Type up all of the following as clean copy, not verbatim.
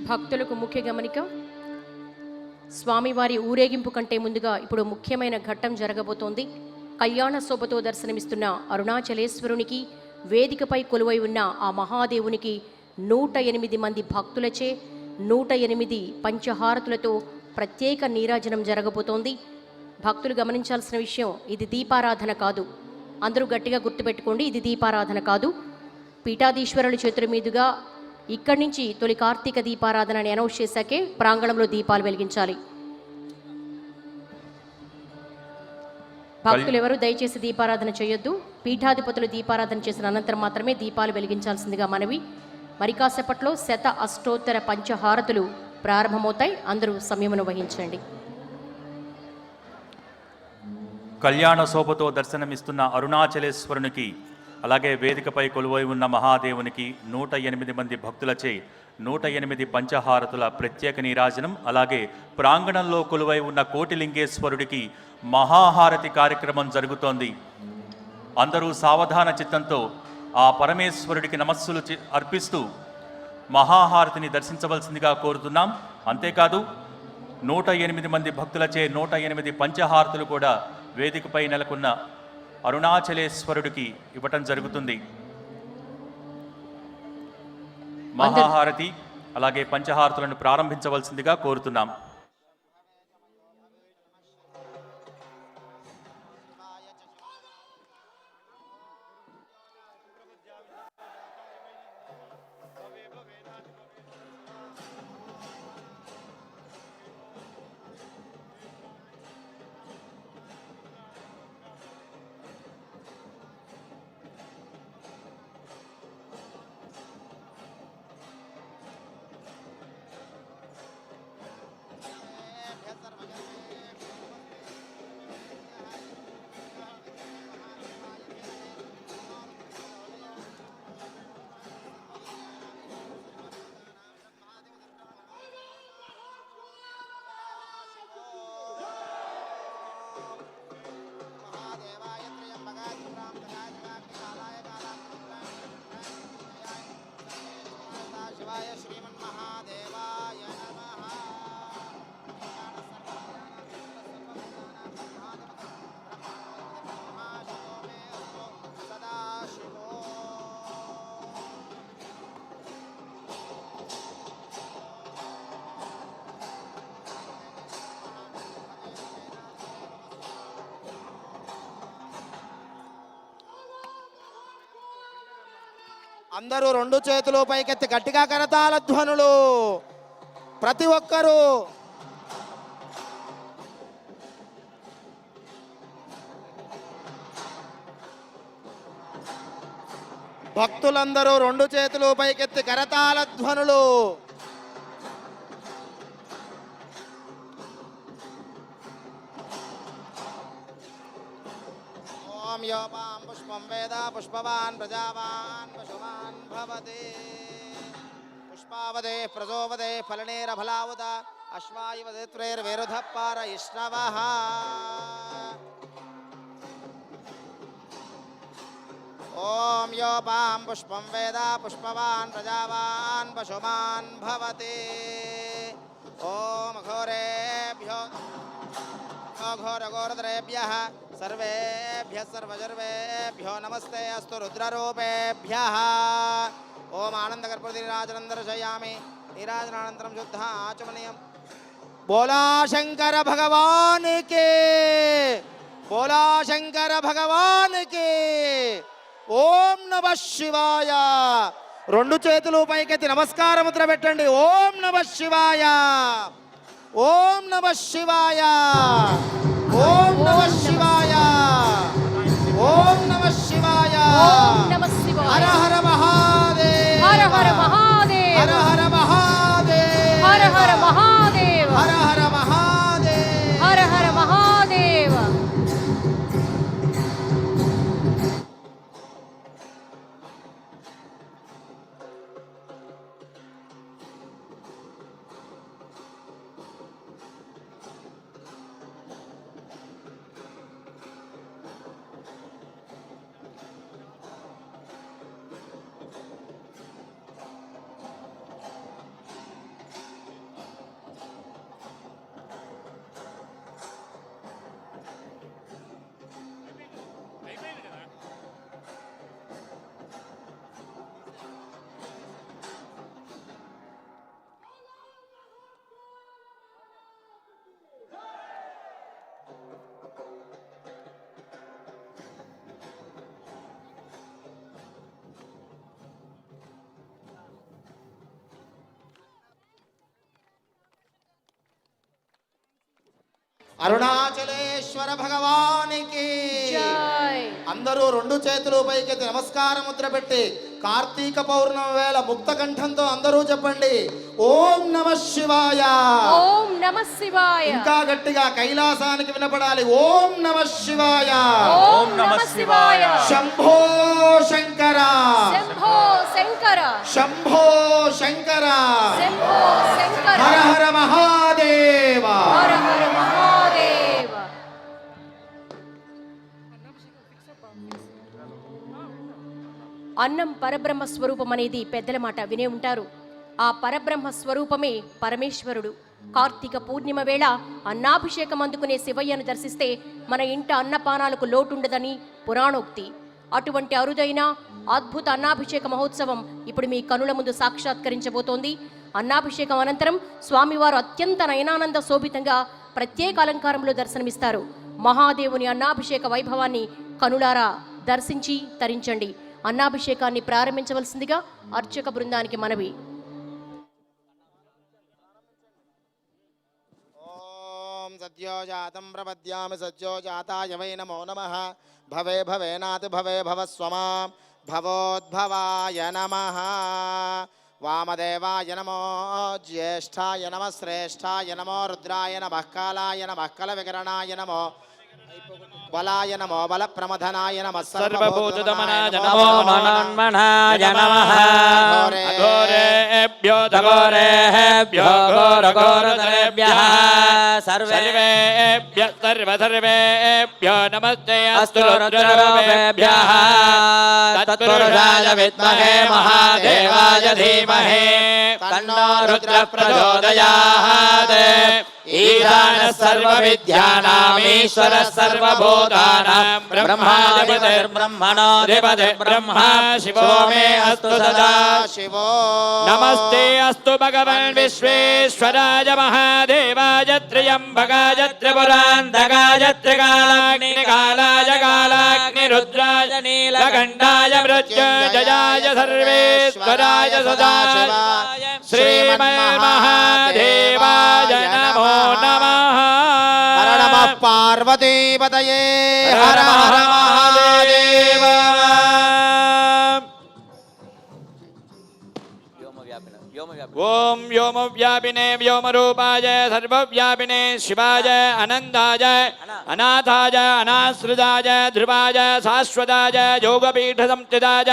భక్తులకు ముఖ్య గమనిక. స్వామివారి ఊరేగింపు కంటే ముందుగా ఇప్పుడు ముఖ్యమైన ఘట్టం జరగబోతోంది. కళ్యాణ శోభతో దర్శనమిస్తున్న అరుణాచలేశ్వరునికి, వేదికపై కొలువై ఉన్న ఆ మహాదేవునికి 108 మంది భక్తులచే 108 పంచహారతులతో ప్రత్యేక నీరాజనం జరగబోతోంది. భక్తులు గమనించాల్సిన విషయం, ఇది దీపారాధన కాదు. అందరూ గట్టిగా గుర్తుపెట్టుకోండి, ఇది దీపారాధన కాదు. పీఠాధీశ్వరుల చేతుల మీదుగా ఇక్కడి నుంచి తొలి కార్తీక దీపారాధనని అనౌన్స్ చేశాకే ప్రాంగణంలో దీపాలు వెలిగించాలి. భక్తులు ఎవరు దయచేసి దీపారాధన చేయొద్దు. పీఠాధిపతులు దీపారాధన చేసిన అనంతరం మాత్రమే దీపాలు వెలిగించాల్సిందిగా మనవి. మరి కాసేపట్లో శత అష్టోత్తర పంచహారతులు ప్రారంభమవుతాయి. అందరూ సంయమనం వహించండి. కళ్యాణ శోభతో దర్శనమిస్తున్న అరుణాచలేశ్వరునికి, అలాగే వేదికపై కొలువై ఉన్న మహాదేవునికి 108 మంది భక్తులచే 108 పంచహారతుల ప్రత్యేక నీరాజనం, అలాగే ప్రాంగణంలో కొలువై ఉన్న కోటిలింగేశ్వరుడికి మహాహారతి కార్యక్రమం జరుగుతోంది. అందరూ సావధాన చిత్తంతో ఆ పరమేశ్వరుడికి నమస్సులు అర్పిస్తూ మహాహారతిని దర్శించవలసిందిగా కోరుతున్నాం. అంతేకాదు 108 మంది భక్తులచే 108 పంచహారతులు కూడా వేదికపై నెలకొన్న అరుణాచలేశ్వరుడికి ఇవ్వటం జరుగుతుంది. మహాహారతి అలాగే పంచహారతులను ప్రారంభించవలసిందిగా కోరుతున్నాం. అందరూ రెండు చేతులు పైకెత్తి గట్టిగా కరతాళ ధ్వనులు. ప్రతి ఒక్కరూ భక్తులందరూ రెండు చేతులు పైకెత్తి కరతాళ ధ్వనులు. ఓం యోపాం పుష్పం వేద పుష్పవాన్ ప్రజావాన్ పశుమాన్ భవతే. పుష్పావదే ప్రజోవదే ఫలనేరఫలావుత అశ్వాయువదేత్రైర్వేరుధ పారయిష్ణవః. ఓం యోపాం పుష్పం వేద పుష్పవాన్ ప్రజావాన్ పశుమాన్ భవతే. ఓం ఘోరేభ్యో ఘోరఘోరతరేభ్యః సర్వేభ్యః సర్వజర్వేభ్యో నమస్తే అస్తు రుద్రరూపేభ్యః. ఓం ఆనందకర్పూరనీరాజనం దర్శయామి. నీరాజనానంతరం శుద్ధ ఆచమనీయం. బోలా శంకర భగవాన్ కి, బోలా శంకర భగవాన్ కి. ఓం నమః శివాయ. రెండు చేతులు పైకెత్తి నమస్కార ముద్ర పెట్టండి. ఓం నమః శివాయ, ఓం నమః శివాయ, ఓం నమః శివాయ, ఓం నమః శివాయ. హర హర మహాదేవ్, హర హర మహాదేవ్, హర హర మహాదేవ్, హర హర మహాదేవ్, హర హర మహాదేవ్, హర హర మహాదేవ్. అరుణాచలేశ్వర భగవానికి జై. అందరూ రెండు చేతులు పైకెత్తి నమస్కార ముద్ర పెట్టి కార్తీక పౌర్ణమి వేళ ముక్త కంఠంతో అందరూ చెప్పండి ఓం నమ శివాయ. ఓం నమః శివాయ. ఇంకా గట్టిగా కైలాసానికి వినపడాలి ఓం నమ శివాయ. ఓం నమః శివాయ. శంభో శంకర శంభో శంకర. శంభో శంకర శంభో శంకర. హర హర మహాదేవ. హర హర మహాదేవ. అన్నం పరబ్రహ్మ స్వరూపం అనేది పెద్దల మాట వినే ఉంటారు. ఆ పరబ్రహ్మ స్వరూపమే పరమేశ్వరుడు. కార్తీక పూర్ణిమ వేళ అన్నాభిషేకం అందుకునే శివయ్యను దర్శిస్తే మన ఇంట అన్నపానాలకు లోటుండదని పురాణోక్తి. అటువంటి అరుదైన అద్భుత అన్నాభిషేక మహోత్సవం ఇప్పుడు మీ కనుల ముందు సాక్షాత్కరించబోతోంది. అన్నాభిషేకం అనంతరం స్వామివారు అత్యంత నయనానంద శోభితంగా ప్రత్యేక అలంకారంలో దర్శనమిస్తారు. మహాదేవుని అన్నాభిషేక వైభవాన్ని కనులారా దర్శించి తరించండి. అన్నాభిషేకాన్ని ప్రారంభించవలసిందిగా అర్చక బృందానికి మనవి. ఓం సద్యోజాతం ప్రపద్యామి సద్యోజాతాయ వై నమో నమః. భవే భవేనాత్ భవే భవస్వమా భవోద్భవాయ నమః. వామదేవాయ నమో జ్యేష్ఠాయ నమ శ్రేష్ఠాయ నమో రుద్రాయ నమః కాలాయ నమః కల వికరణాయ నమో బలాయ నమో బల ప్రమథనాయ నమః సర్వభూతదమనాయ నమో మన్మనాయ నమః. అఘోరేభ్యో ఘోరేభ్యో ఘోరఘోరతరేభ్యః సర్వేభ్యః సర్వేభ్యో నమస్తే అస్తు రుద్రరూపేభ్యః. తత్పురుషాయ విద్మహే మహాదేవాయ ధీమహి తన్నో రుద్రః ప్రచోదయాత్. ఈశానः సర్వవిద్యానామీశ్వరः సర్వభూతానాం బ్రహ్మాధిపతిర్బ్రహ్మణోధిపతిः బ్రహ్మా శివో మే అస్తు సదా శివో. నమస్తే అస్తు భగవన్ విశ్వేశ్వరాయ మహాదేవాయ త్ర్యంబకాయ త్రిపురాంతకాయ త్రికాలాగ్నికాలాయ కాలాగ్నిరుద్రాయ నీలకంఠాయ మృత్యుంజయాయ సర్వేశ్వరాయ సదాశివాయ శ్రీమన్మహాదేవాయ నమో నమః. హర నమః పార్వతీపతయే హర హర మహాదేవ. ఓం వ్యోమవ్యాపినే వ్యోమరూపాయ సర్వవ్యాపినే శివాయ అనంతాయ అనాథాయ అనాశ్రితాయ ధ్రువాయ శాశ్వతాయ యోగపీఠ సంస్థితాయ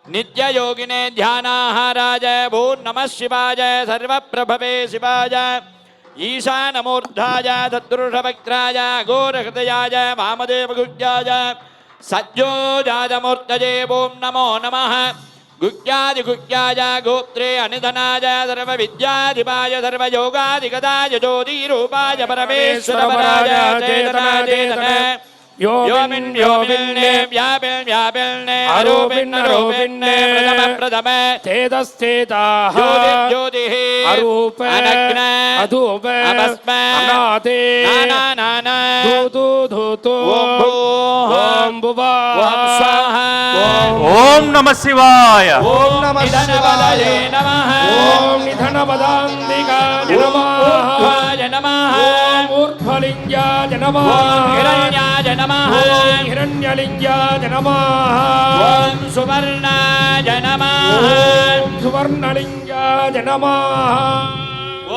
నిత్యయోగినే ధ్యానాహారాయ భూ నమః శివాయ సర్వప్రభవే శివాయ ఈశానమూర్ధాయ తద్రుషభక్త్రాయ ఘోరహృదయాయ వామదేవగుహ్యాయ సజ్జోజాతమూర్తయే ఓం నమో నమః. గుహ్యాదిగుహ్యాయ గోత్రే అనిధనాయ సర్వవిద్యాధిపాయ సర్వయోగాదిగదాయ జ్యోతిరూపాయ పరమేశ్వరపరాయ చేతనాచేతన వ్యోమిన్ వ్యోమిన్నే వ్యాపిల్ వ్యాపిల్నే అరూపిన్ అరూపిన్నే ప్రథమ ప్రథమ తేజస్థేతాః జ్యోతిః అరూప అనగ్న అధూప అభస్మ అనాదే నానా నానా ధూతు ధూతు ఓం భూః ఓం భువః ఓం స్వాహా ఓం నమ శివాయ. ఓం నమః శివాయ. నమః ఓం నిధనపదాంతికాయ నమః ఊర్ధ్వాయ నమః ఓం ఊర్ధ్వలింగాయ నమః హిరణ్యాయ నమః ఓం హిరణ్యలింగాయ నమః ఓం సువర్ణాయ నమః ఓం సువర్ణలింగాయ నమః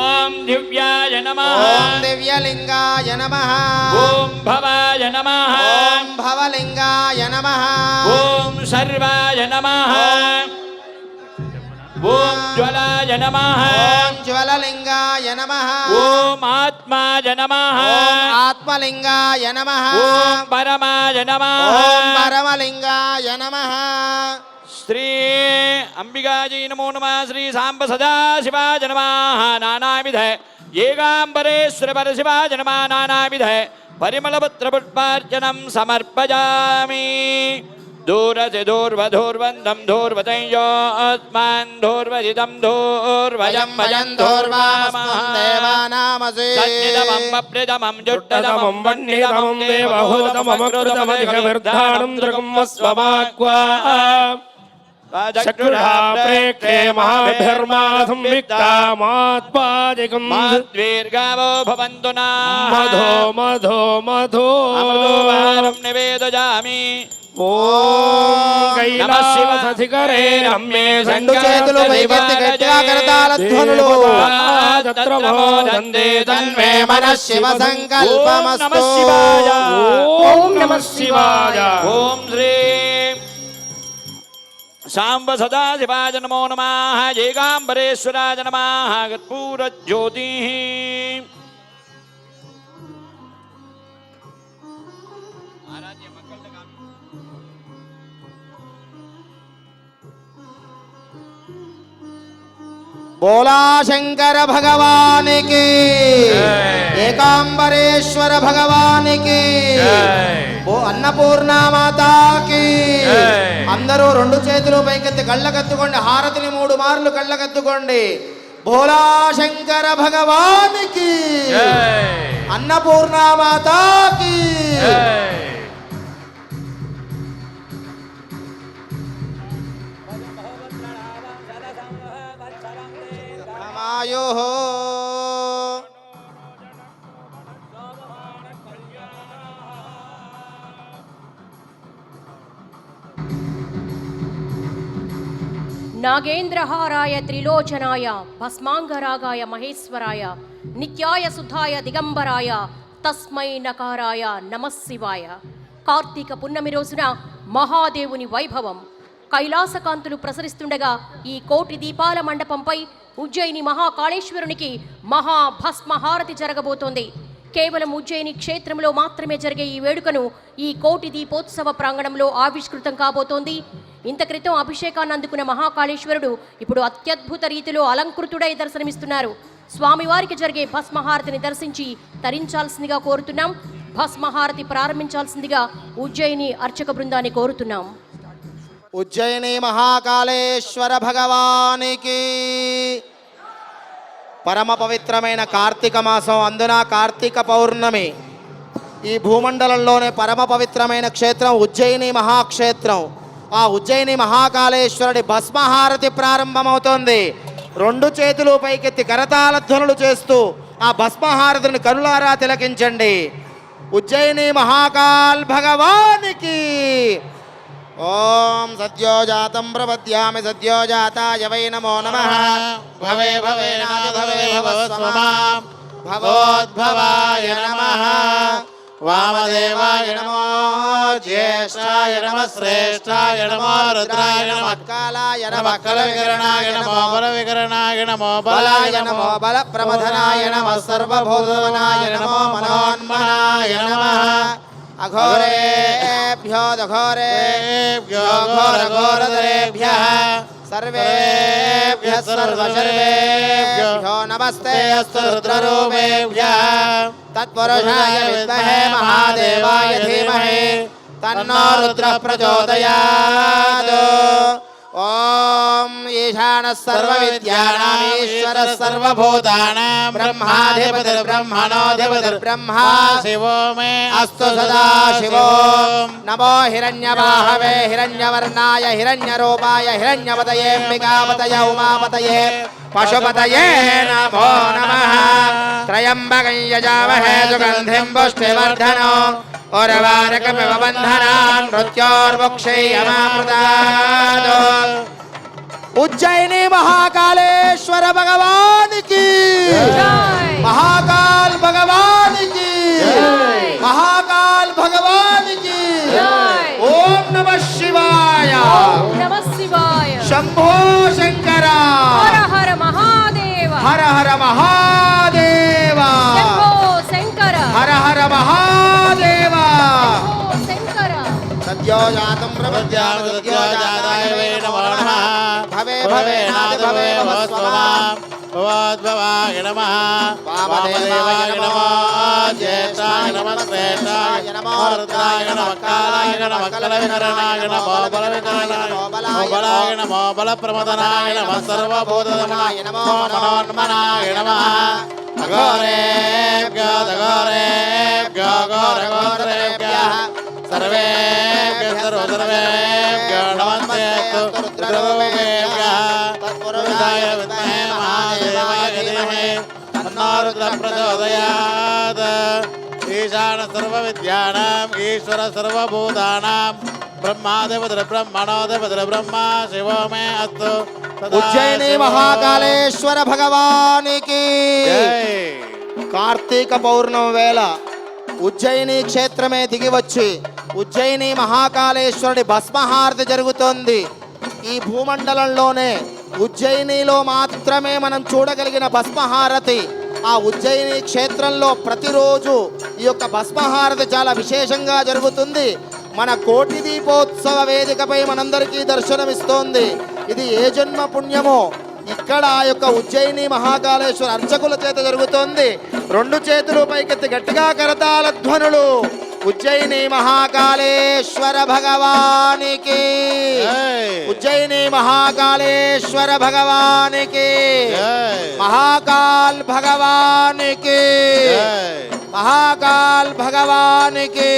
ఓం దివ్యాయ నమః ఓం దివ్యలింగాయ నమః. ఓం భవాయ నమః ఓం భవలింగాయ నమః. ఓం సర్వాయ నమః ఓం జ్వలాయ నమః ఓం జ్వలలింగాయ నమః. ఓం ఆత్మాయ నమః ఓం ఆత్మలింగాయ నమః. ఓం పరమాయ నమః ఓం పరమలింగాయ నమః. శ్రీ అంబికాజీ నమో నమః. శ్రీ సాంబ సదాశివాయ నమః. నానావిధ ఏకాంబరేశ్వర పరశివాయ నమః. నానావిధ పరిమళపత్ర పుష్పార్చనం సమర్పయామి. దూరసి దూర్వధూర్వందం ధూర్వతయోస్మాన్ ధూర్వజితం ధూర్వయం వయం ధూర్వామస్వం దేవానామసి. సన్నిధమం వప్రిధమం దుట్టదమం వన్నిధమం దేవహూతమమకృతమధికవిర్ధానం దృగం వస్వమాక్వా चक्षुषा प्रेक्षे महाभिर्मासंविक्तामात्पादिकम् मद्वीर्गावो भवन्तु नः मधो मधो मधो अमृतोपहारं निवेदयामि ఓం కైలాసశిఖరే రమ్యే రెండు చేతులు పైకెత్తి గట్టిగా కరతాళ ధ్వనులు. దందే తన్మే మనః శివ సంకల్పమస్తు. ఓం నమః శివాయ. ఓం శ్రీ సాంబ సదాశివాయ నమో నమః ఏకాంబరేశ్వరాయ నమః కర్పూర జ్యోతి బోలా శంకర భగవానికి, ఏకాంబరేశ్వర భగవానికి, అన్నపూర్ణ మాతాకి. అందరూ రెండు చేతులు పైకెత్తి కళ్ళకెత్తుకోండి. హారతిని 3 మార్లు కళ్ళకెత్తుకోండి. బోలా శంకర భగవానికి, అన్నపూర్ణ మాతాకి. మాయోహో నాగేంద్రహారాయ త్రిలోచనాయ భస్మాంగరాగాయ మహేశ్వరాయ నిత్యాయ సుధాయ దిగంబరాయ తస్మై నకారాయ నమఃశివాయ. కార్తీక పున్నమి రోజున మహాదేవుని వైభవం కైలాసకాంతులు ప్రసరిస్తుండగా ఈ కోటి దీపాల మండపంపై ఉజ్జయిని మహాకాళేశ్వరునికి మహాభస్మహారతి జరగబోతోంది. కేవలం ఉజ్జయిని క్షేత్రంలో మాత్రమే జరిగే ఈ వేడుకను ఈ కోటి దీపోత్సవ ప్రాంగణంలో ఆవిష్కృతం కాబోతోంది. ఇంత క్రితం అభిషేకాన్ని అందుకున్న మహాకాళేశ్వరుడు ఇప్పుడు అత్యద్భుత రీతిలో అలంకృతుడై దర్శనమిస్తున్నారు. స్వామివారికి జరిగే భస్మహారతిని దర్శించి తరించాల్సిందిగా కోరుతున్నాం. భస్మహారతి ప్రారంభించాల్సిందిగా ఉజ్జయిని అర్చక బృందాన్ని కోరుతున్నాం. ఉజ్జయిని మహాకాళేశ్వర భగవానికి. పరమ పవిత్రమైన కార్తీక మాసం, అందున కార్తీక పౌర్ణమి. ఈ భూమండలంలోనే పరమ పవిత్రమైన క్షేత్రం ఉజ్జయిని మహాక్షేత్రం. ఆ ఉజ్జయిని మహాకాళేశ్వరుడి భస్మహారతి ప్రారంభమవుతోంది. రెండు చేతులు పైకెత్తి కరతాళ ధ్వనులు చేస్తూ ఆ భస్మహారతిని కరులారా తిలకించండి. ఉజ్జయిని మహాకాల్ భగవానికి. ఓం సద్యోజాతం ప్రపద్యామి సద్యోజాతాయ వై నమో నమః. భవే భవే నాథ భవే భవస్వమాం భవోద్భవాయ నమః. వామదేవాయ నమో, జ్యేష్ఠాయ నమః, శ్రేష్ఠాయ నమో, రుద్రాయ నమః, కాలాయ నమః, కలవికరణాయ నమో, బలవికరణాయ నమో, బలాయ నమో, బలప్రమథనాయ నమః, సర్వభూతనాయ నమో, మనోన్మనాయ నమః. అఘోరేభ్యో దఘోరేభ్యో ఘోరఘోరధరేభ్యః సర్వేభ్యః సర్వసర్వేభ్యో నమస్తే అస్తు రుద్రరూపేభ్యః. తత్పురుషాయ విద్మహే మహాదేవాయ ధీమహి తన్నో రుద్రః ప్రచోదయాత్. ఓం ఈశానః సర్వవిద్యానాం ఈశ్వరః సర్వభూతానాం బ్రహ్మాధిపతిర్బ్రహ్మణోధిపతిర్బ్రహ్మా శివో మే అస్తు సదా శివో. నమో హిరణ్యవాహవే హిరణ్యవర్ణాయ హిరణ్యరూపాయ హిరణ్యపతయేంబికాపతయ ఉమాపతయే పశుపతయే నమో నమః. త్రయంబకం యజామహే సుగంధిం పుష్టివర్ధనో ఉర్వారుకమివ బంధనాన్ మృత్యోర్ముక్షయమామృతాద్. ఉజ్జయిని మహాకాళేశ్వర భగవానికి, మహాకాల్ భగవానికి, మహాకాల్ భగవానికి. ఓం నమః శివాయ. నమఃశివాయ. శంభో శంకర. హర హర మహాదేవ. హర హర మహాదేవ. శంభో శంకర. హర హర మహాదేవ. శంభో శంకర. సద్యోజాతం ప్రపద్యామి సద్యోజాతాయ వై నమో నమః. భవే భవే నాథ భవే భవస్వమాం భవోద్భవాయ నమః. వామదేవాయ నమో, జ్యేష్ఠాయ నమః, శ్రేష్ఠాయ నమో, రుద్రాయ నమః, కాలాయ నమః, కలవికరణాయ నమో, బలవికరణాయ నమో, బలాయ నమో, బలప్రమథనాయ నమః, సర్వభూతనాయ నమో, మనోన్మనాయ నమః. అఘోరేభ్యో దఘోరేభ్యో ఘోరఘోరధరేభ్యః सर्वेभ्यः सर्वसर्वेभ्यो नमस्ते अस्तु रुद्ररूपेभ्यः तत्पुरुषाय विद्महे महादेवाय धीमहि तन्नो रुद्रः प्रचोदयात् ईशान सर्वविद्यानाम् ईश्वर सर्वभूतानां ब्रह्मादिपतिर्ब्रह्मणोऽधिपतिर् ब्रह्मा शिवो मे अस्तु उज्जयिनी महाकालेश्वर भगवाనికి కార్తీక పౌర్ణమి వేళ ఉజ్జయిని క్షేత్రమే దిగి వచ్చి ఉజ్జయిని మహాకాళేశ్వరుడి భస్మహారతి జరుగుతోంది. ఈ భూమండలంలోనే ఉజ్జయినిలో మాత్రమే మనం చూడగలిగిన భస్మహారతి. ఆ ఉజ్జయిని క్షేత్రంలో ప్రతిరోజు ఈ యొక్క భస్మహారతి చాలా విశేషంగా జరుగుతుంది. మన కోటి దీపోత్సవ వేదికపై మనందరికీ దర్శనమిస్తోంది. ఇది ఏ జన్మ పుణ్యమో ఇక్కడ ఆ యొక్క ఉజ్జయిని మహాకాళేశ్వర అర్చకుల చేత జరుగుతోంది. రెండు చేతులు పైకెత్తి గట్టిగా కరతాళ ధ్వనులు. ఉజ్జయిని మహాకాళేశ్వర భగవానికి, ఉజ్జయిని మహాకాళేశ్వర భగవానికి, మహాకాల్ భగవానికి, మహాకాల్ భగవానికి.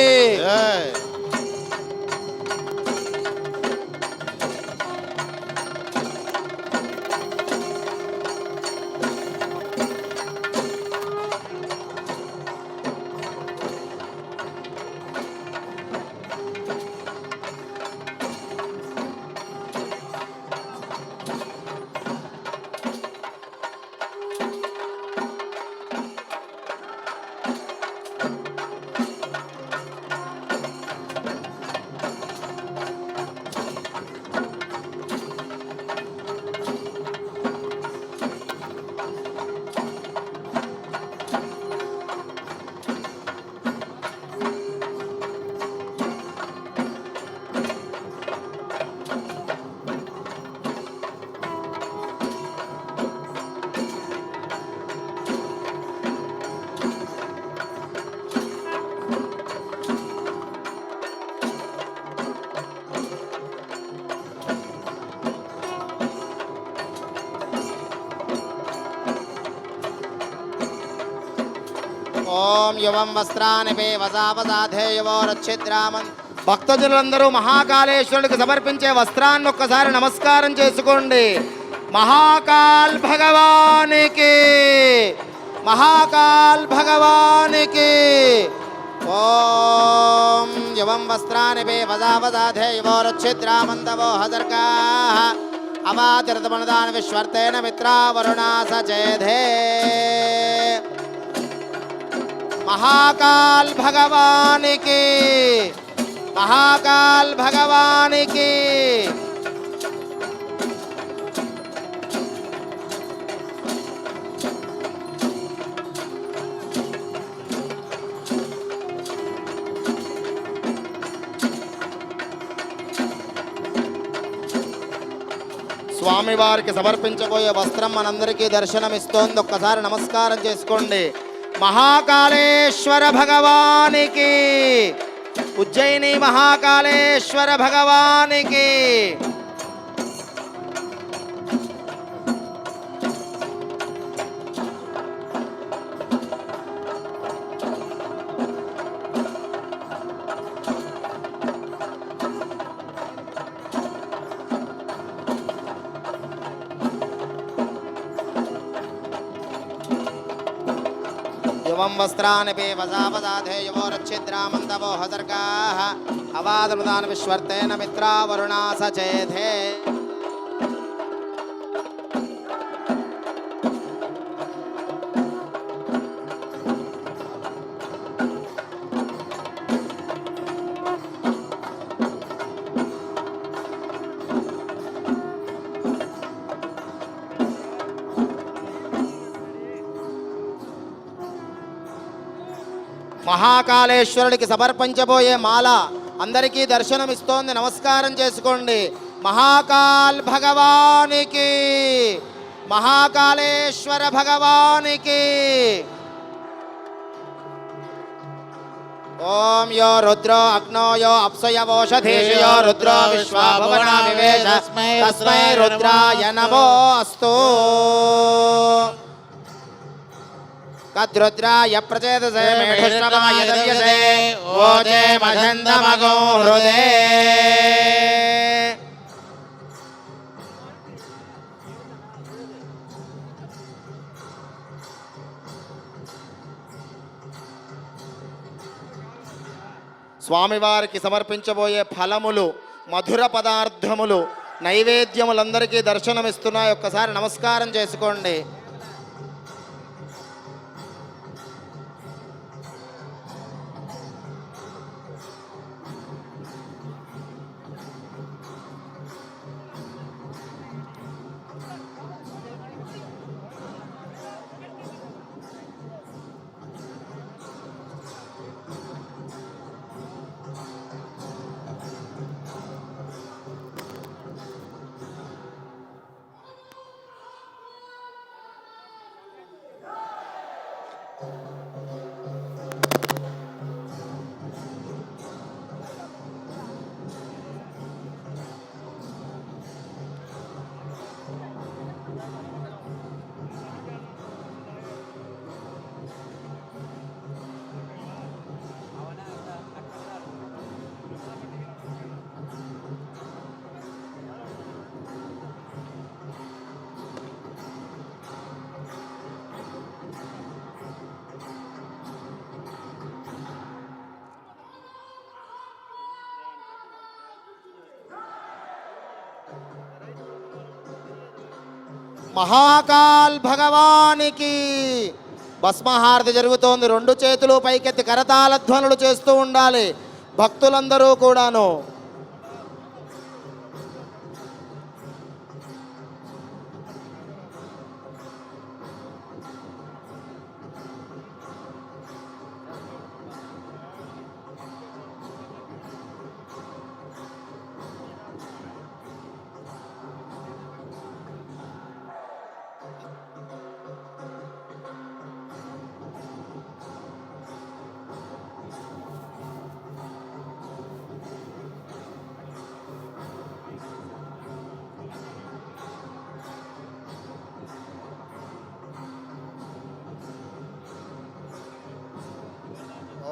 ఓం యువం వస్త్రాని పే వసావసాధే యువోరచ్ఛిద్రామన్. భక్తజనులందరూ మహాకాళేశ్వరుడికి సమర్పించే వస్త్రాన్ని ఒక్కసారి నమస్కారం చేసుకోండి. మహాకాల్ భగవానికి, మహాకాల్ భగవానికి. ఓం యువం వస్త్రాని పే వసావసాధే యువోరచ్ఛిద్రామంతవో హదర్గాః అవాతిర్తమనుదాన విశ్వర్తేన మిత్రా వరుణా సచేధే. మహాకాల్ భగవానికి, మహాకాల్ భగవానికి. స్వామివారికి సమర్పించబోయే వస్త్రం మనందరికీ దర్శనమిస్తోంది. ఒక్కసారి నమస్కారం చేసుకోండి. మహాకాళేశ్వర భగవానికి, ఉజ్జయిని మహాకాళేశ్వర భగవానికి. యువం వస్త్రాని పే వసావసాధే యువోరచ్ఛిద్రామంతవో హదర్గాః అవాదనుదాన విశ్వర్తేన మిత్రా వరుణా సచేధే. మహాకాళేశ్వరుడికి సమర్పించబోయే మాల అందరికీ దర్శనమిస్తోంది. నమస్కారం చేసుకోండి. మహాకాల్ భగవానికి, మహాకాళేశ్వర భగవానికి. ఓం యో రుద్రో అగ్నో యో అప్సయవోషధేషు యో రుద్రో విశ్వా భువనా వివేశ తస్మై రుద్రాయ నమో అస్తు. కద్రుద్రాయ ప్రచేతసే మేఢుష్టమాయ దవ్యసే ఓజే మహంతమగో హృదే. స్వామివారికి సమర్పించబోయే ఫలములు, మధుర పదార్థములు, నైవేద్యములందరికీ దర్శనమిస్తున్నాయి. ఒక్కసారి నమస్కారం చేసుకోండి. మహాకాల్ భగవానికి భస్మహారతి జరుగుతోంది. రెండు చేతులు పైకెత్తి కరతాళ ధ్వనులు చేస్తూ ఉండాలి భక్తులందరూ కూడాను.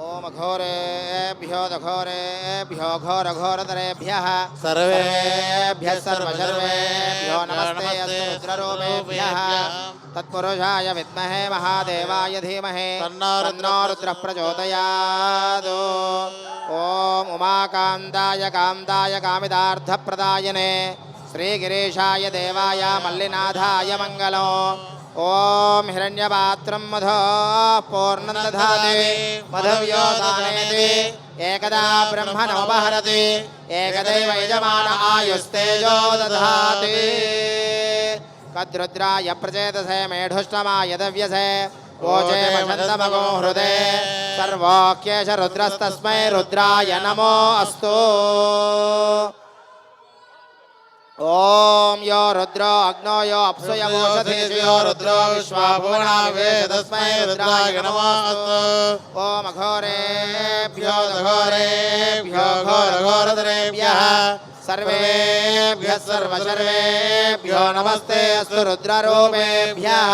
ఓం ఘోరేభ్యో దఘోరేభ్యో ఘోరఘోరతరేభ్యః సర్వేభ్యః సర్వసర్వేభ్యో నమస్తే అస్తు రుద్రరూపేభ్యః తత్పురుషాయ విద్మహే మహాదేవాయ ధీమహి తన్నో రుద్రః ప్రచోదయాత్. ఓం ఉమాకాంతాయ కాంతాయ కామితార్థప్రదాయనే శ్రీగిరీశాయ దేవాయ మల్లినాథాయ మంగళం. ఓం హిరణ్యపాత్రం మధో పూర్ణం దధాతి మధవ్యో దానేతి ఏకదా బ్రహ్మణోపహరతి ఏకదైవ యజమాన ఆయుస్తేజో దధాతి. కద్రుద్రాయ ప్రచేతసే మేఢుష్టమాయ దవ్యసే ఓజే మహంతమగో హృదే సర్వోక్యేష రుద్రస్తస్మై రుద్రాయ నమో అస్తు. ఓం యో రుద్రో అగ్నో యో అప్సు యమోషధేషు యో రుద్రో విశ్వాభువనా వేదస్మై రుద్రాయ నమోస్తు. ఓం అఘోరేభ్యో దఘోరేభ్యో ఘోరఘోరతరేభ్యః సర్వేభ్యః సర్వసర్వేభ్యో నమస్తే అస్తు రుద్రరూపేభ్యః.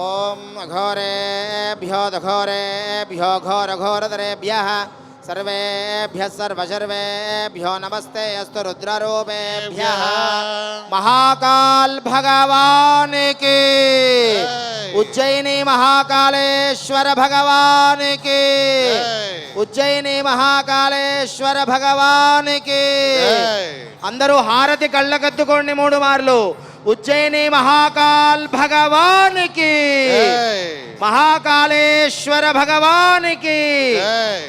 ఓం అఘోరేభ్యో దఘోరేభ్యో ఘోరఘోరతరేభ్యః సర్వేభ్యః సర్వసర్వేభ్యో నమస్తే అస్తు రుద్రరూపేభ్యః. మహాకాల్ భగవానికి ఉజ్జయిని మహాకాళేశ్వర భగవానికి ఉజ్జయిని మహాకాళేశ్వర భగవానికి. అందరూ హారతి కళ్ళకద్దుకోండి 3 మార్లు. ఉజ్జయిని మహాకాల్ భగవానికి. మహాకాళేశ్వర భగవానికి జై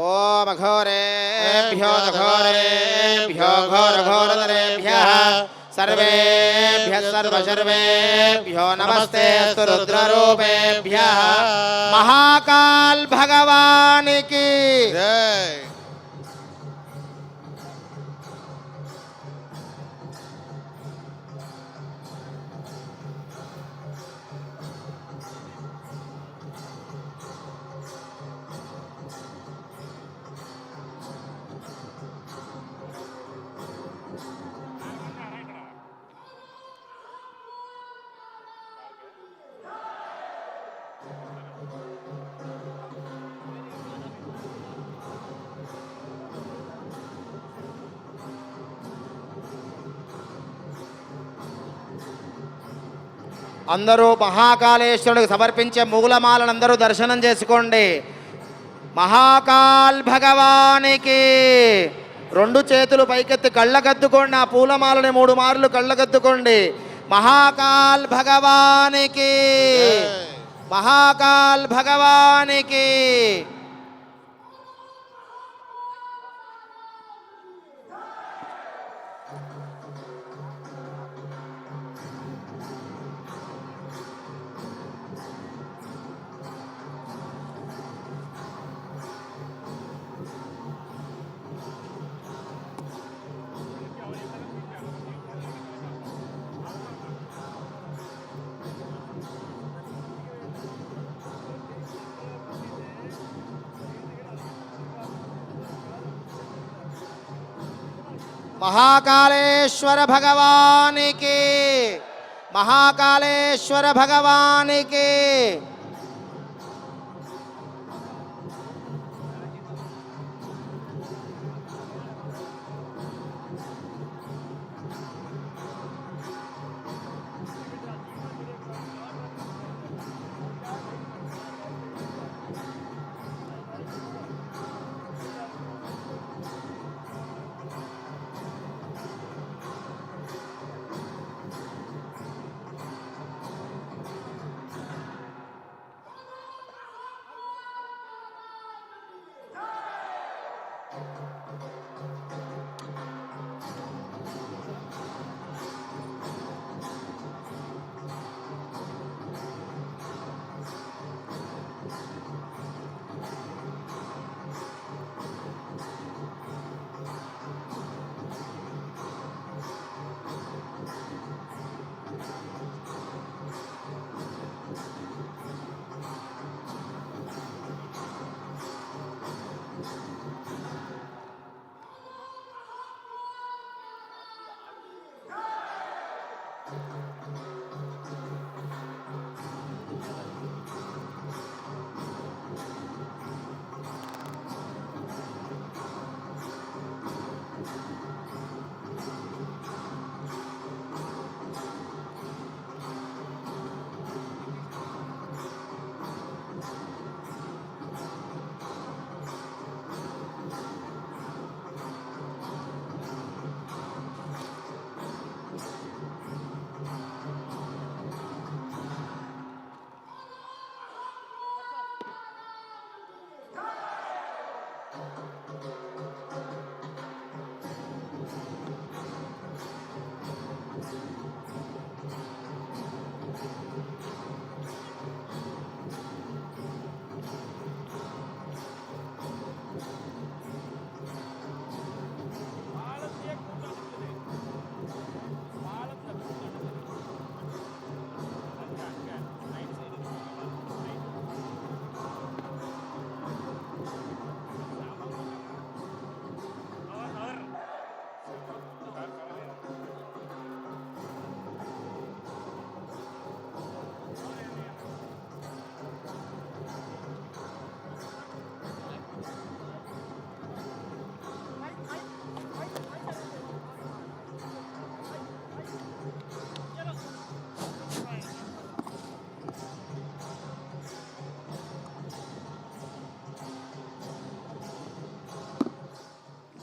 ఓం ఘోరేభ్యో ఘోరేభ్యో ఘోరఘోరధరేభ్యः సర్వేభ్యः సర్వసర్వేభ్యో నమస్తే అస్తు రుద్రరూపేభ్యः మహాకాల్ భగవానికి జై అందరూ మహాకాళేశ్వరుడికి సమర్పించే మూలమాలను అందరూ దర్శనం చేసుకోండి. మహాకాల్ భగవానికి రెండు చేతులు పైకెత్తి కళ్ళకద్దుకోండి. ఆ పూలమాలని 3 మార్లు కళ్ళకద్దుకోండి. మహాకాల్ భగవానికి, మహాకాల్ భగవానికి. మహాకాళేశ్వర భగవానికి, మహాకాళేశ్వర భగవానికి.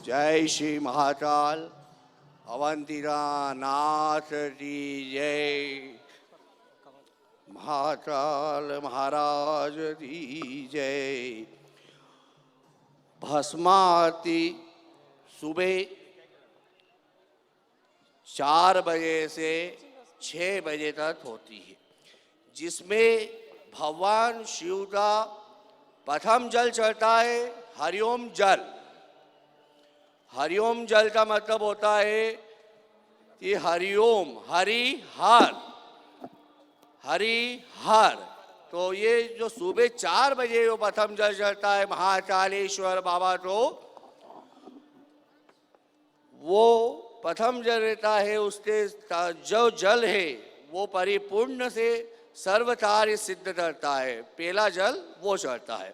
जय श्री महाकाल अवंतिका नाथ की जय। महाकाल महाराज की जय। भस्मारती सुबह 4 बजे से 6 बजे तक होती है, जिसमें भगवान शिव का प्रथम जल चढ़ता है हरिओम जल। हरिओम जल का मतलब होता है कि हरिओम हरि हर, हरि हर। तो ये जो सुबह 4 बजे वो प्रथम जल चढ़ता है महाकालेश्वर बाबा, तो वो प्रथम जल रहता है, उसके जो जल है वो परिपूर्ण से सर्व कार्य सिद्ध करता है। पहला जल वो चढ़ता है।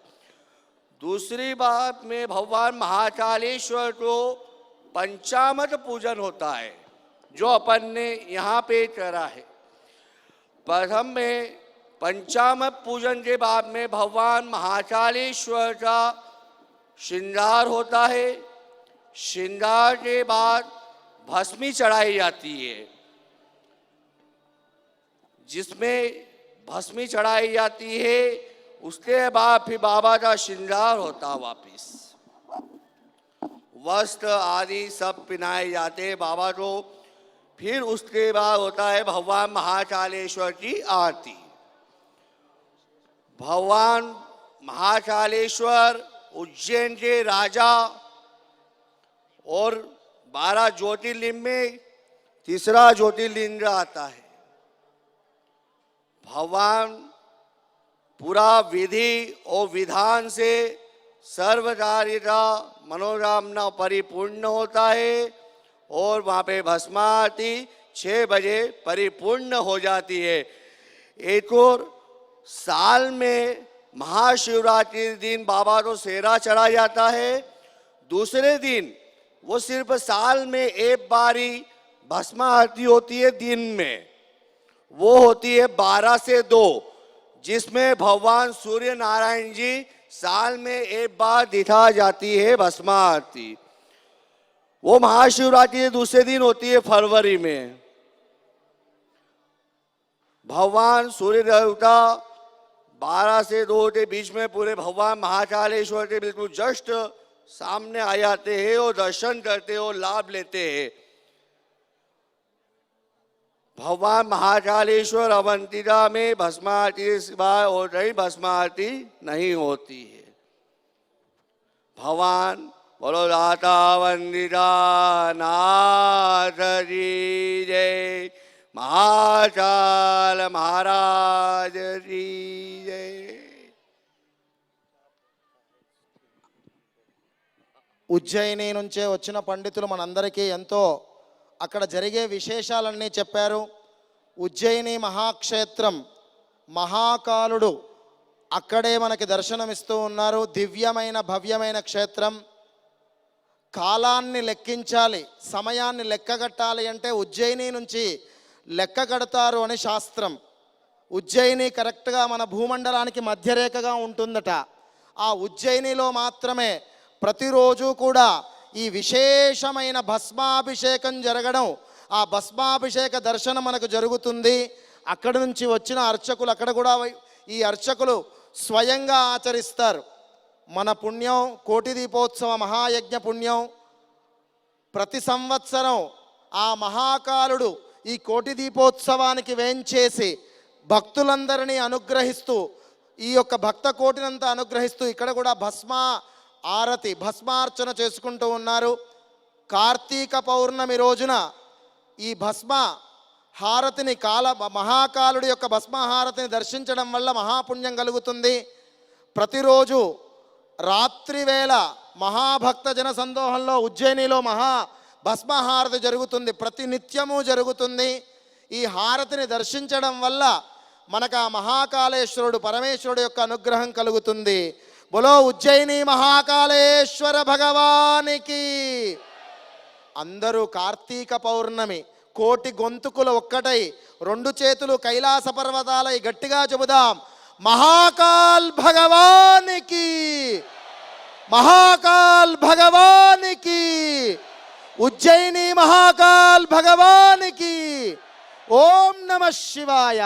दूसरी बात में भगवान महाकालेश्वर को पंचामृत पूजन होता है, जो अपन ने यहाँ पे करा है। प्रथम में पंचामृत पूजन के बाद में भगवान महाकालेश्वर का श्रृंगार होता है। श्रृंगार के बाद भस्मी चढ़ाई जाती है, जिसमें भस्मी चढ़ाई जाती है। उसके बाद फिर बाबा का श्रृंगार होता वापिस, वस्त्र आदि सब पहनाए जाते हैं बाबा को। फिर उसके बाद होता है भगवान महाकालेश्वर की आरती। भगवान महाकालेश्वर उज्जैन के राजा और 12 ज्योतिर्लिंग में तीसरा ज्योतिर्लिंग आता है। भगवान पूरा विधि और विधान से सर्व कार्य का मनोकामना परिपूर्ण होता है, और वहाँ पे भस्मारती 6 बजे परिपूर्ण हो जाती है। एक और साल में महाशिवरात्रि दिन बाबा को सेहरा चढ़ा जाता है। दूसरे दिन वो सिर्फ साल में एक बारी भस्मारती होती है दिन में, वो होती है 12 से 2, जिसमें भगवान सूर्य नारायण जी साल में एक बार दिखा जाती है भस्मारती। वो महाशिवरात्रि के दूसरे दिन होती है फरवरी में। भगवान सूर्य देवता 12 से 2 के बीच में पूरे भगवान महाकालेश्वर के बिल्कुल जस्ट सामने आ जाते हैं और दर्शन करते हैं और लाभ लेते हैं। भगवान महाकालेश्वर अवंतिका में भस्मारती के सिवाय और कहीं भस्मारती नहीं होती है। भगवान बोलो दाता वंदिता नाथ जी जय। महाकाल महाराज जी जय। ఉజ్జయిని నుంచే వచ్చిన పండితులు మనందరికీ ఎంతో అక్కడ జరిగే విశేషాలన్నీ చెప్పారు. ఉజ్జయిని మహాక్షేత్రం, మహాకాలుడు అక్కడే మనకి దర్శనమిస్తూ ఉన్నారు. దివ్యమైన భవ్యమైన క్షేత్రం. కాలాన్ని లెక్కించాలి, సమయాన్ని లెక్కగట్టాలి అంటే ఉజ్జయిని నుంచి లెక్క కడతారు అని శాస్త్రం. ఉజ్జయిని కరెక్ట్గా మన భూమండలానికి మధ్యరేఖగా ఉంటుందట. ఆ ఉజ్జయినిలో మాత్రమే ప్రతిరోజు కూడా ఈ విశేషమైన భస్మాభిషేకం జరగడం, ఆ భస్మాభిషేక దర్శనం మనకు జరుగుతుంది. అక్కడి నుంచి వచ్చిన అర్చకులు అక్కడ కూడా ఈ అర్చకులు స్వయంగా ఆచరిస్తారు. మన పుణ్యం కోటి దీపోత్సవ మహాయజ్ఞ పుణ్యం. ప్రతి సంవత్సరం ఆ మహాకాలుడు ఈ కోటి దీపోత్సవానికి వేంచేసి భక్తులందరినీ అనుగ్రహిస్తూ, ఈ యొక్క భక్త కోటినంతా అనుగ్రహిస్తూ ఇక్కడ కూడా ఆరతి భస్మార్చన చేసుకుంటూ ఉన్నారు. కార్తీక పౌర్ణమి రోజున ఈ భస్మ హారతిని మహాకాలుడి యొక్క భస్మహారతిని దర్శించడం వల్ల మహాపుణ్యం కలుగుతుంది. ప్రతిరోజు రాత్రివేళ మహాభక్త జన సందోహంలో ఉజ్జయినిలో భస్మహారతి జరుగుతుంది. ప్రతి నిత్యము జరుగుతుంది. ఈ హారతిని దర్శించడం వల్ల మనకు ఆ మహాకాళేశ్వరుడు పరమేశ్వరుడు యొక్క అనుగ్రహం కలుగుతుంది. బోలో ఉజ్జయిని మహాకాళేశ్వర భగవానికి. అందరూ కార్తీక పౌర్ణమి కోటి గొంతుకులు ఒక్కటై 2 చేతులు కైలాస పర్వతాలై గట్టిగా చెబుదాం, మహాకాల్ భగవానికి. महाकाल भगवान की, उज्जैनी महाकाल भगवान की। ओम नमः शिवाय।